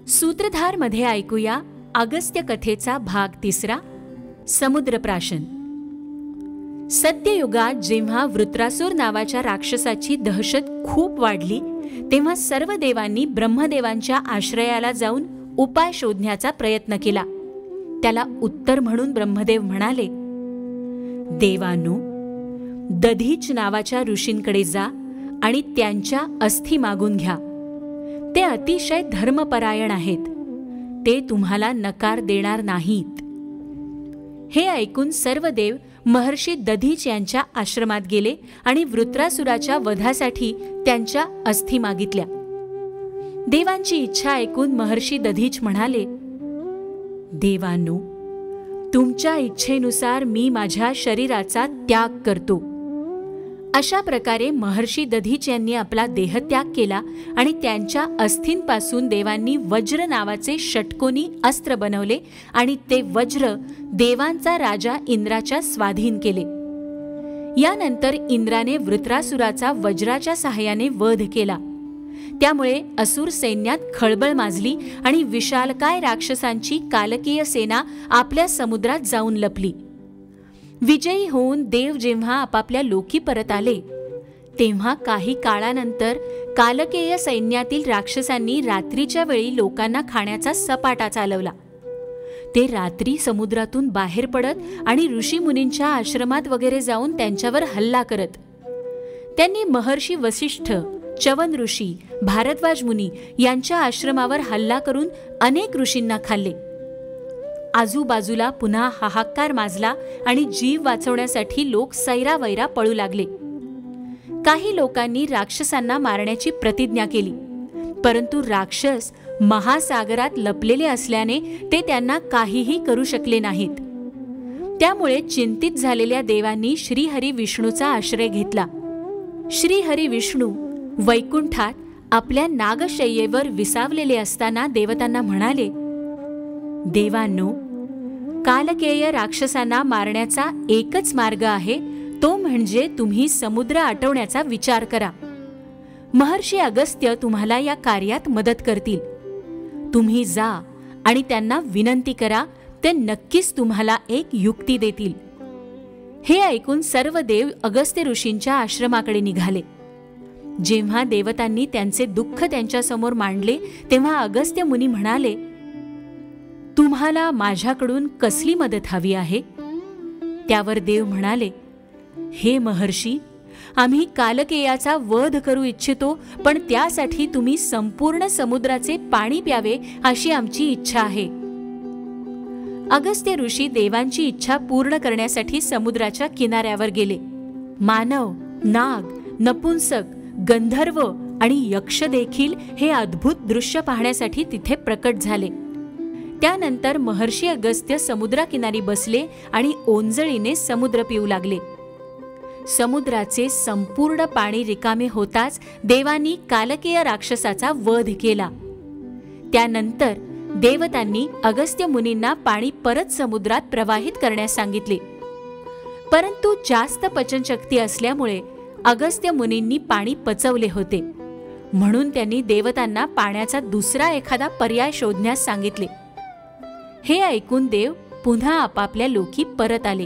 सूत्रधार मध्ये ऐकूया अगस्त्य कथेचा भाग 3, समुद्रप्राशन। सत्ययुगात जेव्हा वृत्रासुर नावाच्या राक्षसाची दहशत खूप वाढली, तेव्हा सर्व देवांनी ब्रह्मदेवांच्या आश्रयाला जाऊन उपाय शोधण्याचा प्रयत्न केला। त्याला उत्तर म्हणून ब्रह्मदेव म्हणाले, देवांनो, दधीच नावाच्या ऋषींकडे जा आणि त्यांच्या अस्थी मागून घ्या। ते अतिशय धर्मपरायण आहेत, ते तुम्हाला नकार देणार नाहीत। हे ऐकून सर्व देव महर्षी दधीच यांच्या आश्रमात गेले आणि वृत्रासुराच्या वधासाठी त्यांच्या अस्थी मागितल्या। देवांची इच्छा ऐकून महर्षी दधीच म्हणाले, देवांनो, तुमच्या इच्छेनुसार मी माझ्या शरीराचा त्याग करतो। अशा प्रकारे महर्षी दधीच यांनी आपला देहत्याग केला आणि त्यांच्या अस्थींपासून देवांनी वज्र नावाचे षटकोनी अस्त्र बनवले आणि ते वज्र देवांचा राजा इंद्राच्या स्वाधीन केले। यानंतर इंद्राने वृत्रासुराचा वज्राच्या सहाय्याने वध केला। त्यामुळे असुर सैन्यात खळबळ माजली आणि विशालकाय राक्षसांची कालकीय सेना आपल्या समुद्रात जाऊन लपली। विजयी होऊन देव जेव्हा आपापल्या लोकी परत आले, तेव्हा काही काळानंतर कालकेय सैन्यातील राक्षसांनी रात्रीच्या वेळी लोकांना खाण्याचा सपाटा चालवला। ते रात्री समुद्रातून बाहेर पडत आणि ऋषीमुनींच्या आश्रमात वगैरे जाऊन त्यांच्यावर हल्ला करत। त्यांनी महर्षी वसिष्ठ, च्यवन ऋषी, भारद्वाज मुनी यांच्या आश्रमावर हल्ला करून अनेक ऋषींना खाल्ले। आजूबाजूला पुन्हा हाहाकार माजला आणि जीव वाचवण्यासाठी लोक सैरावैरा पळू लागले। काही लोकांनी राक्षसांना मारण्याची प्रतिज्ञा केली, परंतु राक्षस महासागरात लपलेले असल्याने ते त्यांना काहीही करू शकले नाहीत। त्यामुळे चिंतित झालेल्या देवांनी श्रीहरी विष्णूचा आश्रय घेतला। श्रीहरी विष्णू वैकुंठात आपल्या नागशय्येवर विसावलेले असताना देवतांना म्हणाले, देवांनो, कालकेय राक्षसांना मारण्याचा एकच मार्ग आहे, तो म्हणजे तुम्ही समुद्र आटवण्याचा विचार करा। महर्षी अगस्त्य तुम्हाला या कार्यात मदत करतील। तुम्ही जा आणि त्यांना विनंती करा, ते नक्कीच तुम्हाला एक युक्ती देतील। हे ऐकून सर्व देव अगस्त्य ऋषींच्या आश्रमाकडे निघाले। जेव्हा देवतांनी त्यांचे दुःख त्यांच्यासमोर मांडले, तेव्हा अगस्त्य मुनी म्हणाले, तुम्हाला माझ्याकडून कसली मदत हवी आहे? त्यावर देव म्हणाले, हे महर्षी, आम्ही कालकेयाचा वध करू इच्छितो, पण त्यासाठी तुम्ही संपूर्ण समुद्राचे पाणी प्यावे अशी आमची इच्छा आहे। अगस्त्य ऋषी देवांची इच्छा पूर्ण करण्यासाठी समुद्राच्या किनाऱ्यावर गेले। मानव, नाग, नपुंसक, गंधर्व आणि यक्ष देखील हे अद्भुत दृश्य पाहण्यासाठी तिथे प्रकट झाले। त्यानंतर महर्षी अगस्त्य समुद्राकिनारी बसले आणि ओंजळीने समुद्र पिऊ लागले। समुद्राचे संपूर्ण पाणी रिकामे होताच देवांनी कालकेय राक्षसाचा वध केला। त्यानंतर देवतांनी अगस्त्य मुनींना पाणी परत समुद्रात प्रवाहित करण्यास सांगितले, परंतु जास्त पचनशक्ती असल्यामुळे अगस्त्य मुनींनी पाणी पचवले होते, म्हणून त्यांनी देवतांना पाण्याचा दुसरा एखादा पर्याय शोधण्यास सांगितले। हे ऐकून देव पुन्हा आपापल्या लोकी परत आले।